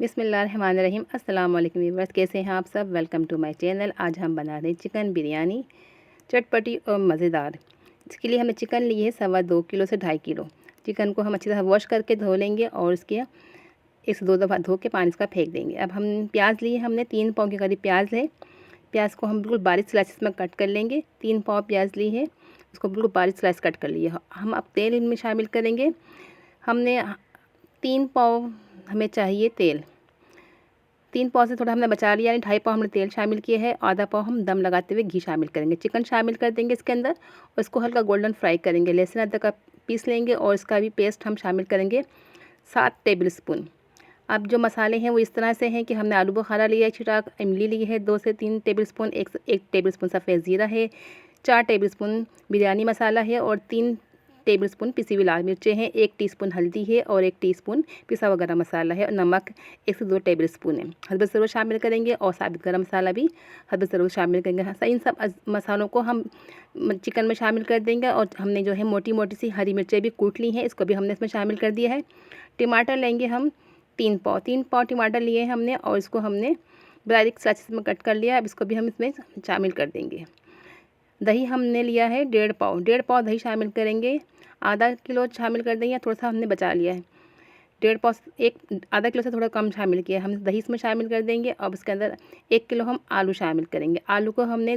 बिस्मिल्लाहिर्रहमानिर्रहीम। अस्सलाम वालेकुम व्यूअर्स, कैसे हैं आप सब। Welcome to my channel. आज हम बना रहे हैं चिकन बिरयानी, चटपटी और मज़ेदार। इसके लिए हमें चिकन लिए है 2.25 किलो से 2.5 किलो। चिकन को हम अच्छी तरह वॉश करके धो लेंगे और इसके 1 से 2 दफ़ा धो के पानी इसका फेंक देंगे। अब हम प्याज लिए, हमने 3 पाव के करीब प्याज है। प्याज को हम बिल्कुल बारीक स्लाइसिस में कट कर लेंगे। 3 पाव प्याज ली है, उसको बिल्कुल बारीक स्लाइस कट कर लिए। हम अब तेल इनमें शामिल करेंगे। हमने 3 पाव हमें चाहिए तेल। 3 पाव से थोड़ा हमने बचा लिया, यानी 2.5 पाव हमने तेल शामिल किया है। आधा पाव हम दम लगाते हुए घी शामिल करेंगे। चिकन शामिल कर देंगे इसके अंदर और इसको हल्का गोल्डन फ्राई करेंगे। लहसुन अदरक का पीस लेंगे और इसका भी पेस्ट हम शामिल करेंगे 7 टेबल स्पून। अब जो मसाले हैं वो इस तरह से हैं कि हमने आलू बुखारा लिया है, छिटा इमली ली है 2 से 3 टेबल स्पून, 1 टेबल स्पून सफ़ेद ज़ीरा है, 4 टेबल स्पून बिरयानी मसाला है और 3 टेबल स्पून पिसी हुई लाल मिर्चें हैं, 1 टीस्पून हल्दी है और 1 टीस्पून पिसा हुआ गरम मसाला है और नमक 1 से 2 टेबल स्पून है। हल्दी ज़रूर शामिल करेंगे और साबित गरम मसाला भी हल्दी ज़रूर शामिल करेंगे। इन सब मसालों को हम चिकन में शामिल कर देंगे। और हमने जो है मोटी मोटी सी हरी मिर्चें भी कूट ली हैं, इसको भी हमने इसमें शामिल कर दिया है। टमाटर लेंगे हम 3 पाव टमाटर लिए हैं हमने और इसको हमने बारीक स्लाइसेस में कट कर लिया। अब इसको भी हम इसमें शामिल कर देंगे। दही हमने लिया है 1.5 पाव दही शामिल करेंगे। आधा किलो शामिल कर देंगे, थोड़ा सा हमने बचा लिया है। 1.5 पाव, आधा किलो से थोड़ा कम शामिल किया हम दही इसमें शामिल कर देंगे। अब इसके अंदर 1 किलो हम आलू शामिल करेंगे। आलू को हमने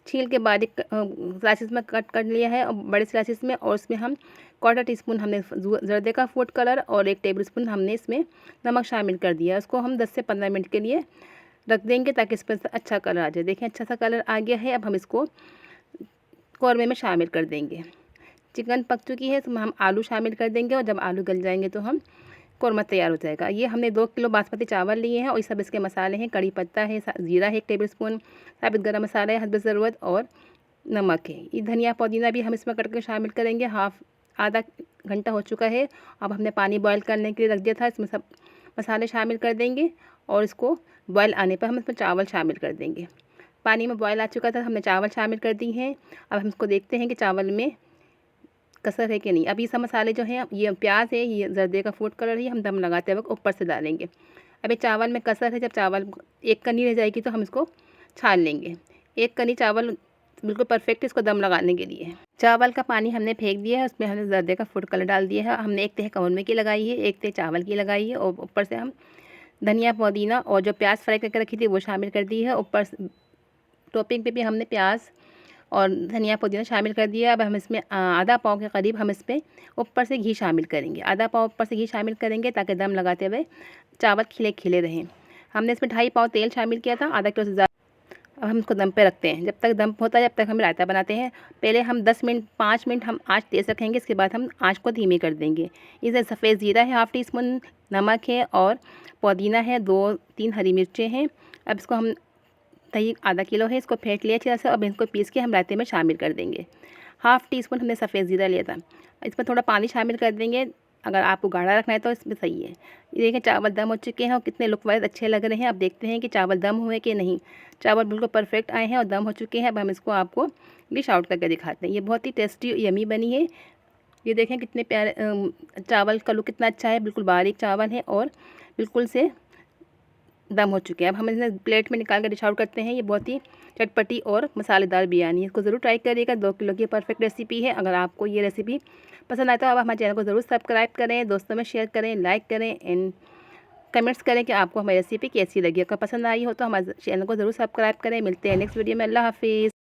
छील के बारीक स्लाइसिस में कट कर लिया है और बड़े स्लाइसिस में। और उसमें हम 1/4 टीस्पून हमने जर्दे का फूड कलर और 1 टेबल स्पून हमने इसमें नमक शामिल कर दिया। इसको हम 10 से 15 मिनट के लिए रख देंगे ताकि इस पर अच्छा कलर आ जाए। देखें अच्छा सा कलर आ गया है। अब हम इसको कौरमे में शामिल कर देंगे। चिकन पक चुकी है तो हम आलू शामिल कर देंगे और जब आलू गल जाएंगे तो हम कौरमा तैयार हो जाएगा। ये हमने 2 किलो बासमती चावल लिए हैं और ये सब इसके मसाले हैं। कड़ी पत्ता है, ज़ीरा है 1 टेबल स्पून, साबित गरम मसाला है हस्ब ज़रूरत और नमक है। ये धनिया पुदीना भी हम इसमें कट के शामिल करेंगे। आधा घंटा हो चुका है। अब हमने पानी बॉयल करने के लिए रख दिया था, इसमें सब मसाले शामिल कर देंगे और इसको बॉयल आने पर हम इसमें चावल शामिल कर देंगे। पानी में बॉयल आ चुका था, हमने चावल शामिल कर दी हैं। अब हम इसको देखते हैं कि चावल में कसर है कि नहीं। अब ये सब मसाले जो हैं, ये प्याज है, ये जर्दे का फूड कलर है, हम दम लगाते वक्त ऊपर से डालेंगे। अब ये चावल में कसर है, जब चावल एक कनी रह जाएगी तो हम इसको छान लेंगे। 1 कनी चावल बिल्कुल परफेक्ट इसको दम लगाने के लिए। चावल का पानी हमने फेंक दिया है, उसमें हमने जर्दे का फूड कलर डाल दिया है। हमने 1 तह कौरमे की लगाई है, 1 तह चावल की लगाई है और ऊपर से हम धनिया पुदीना और जो प्याज फ्राई करके रखी थी वो शामिल कर दी है। ऊपर टॉपिंग पे भी हमने प्याज और धनिया पुदीना शामिल कर दिया। अब हम इसमें आधा पाव के करीब हम इस पर ऊपर से घी शामिल करेंगे। आधा पाव ऊपर से घी शामिल करेंगे ताकि दम लगाते हुए चावल खिले खिले रहें। हमने इसमें 2.5 पाव तेल शामिल किया था, आधा किलो से ज़्यादा। अब हम इसको दम पे रखते हैं। जब तक दम होता है जब तक हम रायता बनाते हैं। पहले हम 5 मिनट हम आँच तेज़ रखेंगे, इसके बाद हम आँच को धीमी कर देंगे। इसे सफ़ेद ज़ीरा है 1/2 टीस्पून, नमक है और पुदीना है, 2-3 हरी मिर्चें हैं। अब इसको हम दही आधा किलो है, इसको फेंट लिया अच्छी तरह से। अब इसको पीस के हम रायते में शामिल कर देंगे। 1/2 टीस्पून हमने सफ़ेद ज़ीरा लिया था, इसमें थोड़ा पानी शामिल कर देंगे। अगर आपको गाढ़ा रखना है तो इसमें सही है। ये देखिए चावल दम हो चुके हैं और कितने लुक वाइज अच्छे लग रहे हैं। अब देखते हैं कि चावल दम हुए कि नहीं। चावल बिल्कुल परफेक्ट आए हैं और दम हो चुके हैं। अब हम इसको आपको डिश आउट करके दिखाते हैं। ये बहुत ही टेस्टी यमी बनी है। ये देखें कितने प्यारे चावल का लुक कितना अच्छा है, बिल्कुल बारीक चावल है और बिल्कुल से दम हो चुके हैं। अब हम इन्हें प्लेट में निकाल कर डिश आउट करते हैं। ये बहुत ही चटपटी और मसालेदार बिरयानी है, इसको ज़रूर ट्राई करिएगा। 2 किलो की परफेक्ट रेसिपी है। अगर आपको ये रेसिपी पसंद आए तो आप हमारे चैनल को ज़रूर सब्सक्राइब करें, दोस्तों में शेयर करें, लाइक करें एंड कमेंट्स करें कि आपको हमारी रेसिपी कैसी लगी। अगर पसंद आई हो तो हमारे चैनल को ज़रूर सब्सक्राइब करें। मिलते हैं नेक्स्ट वीडियो में। अल्लाह हाफिज़।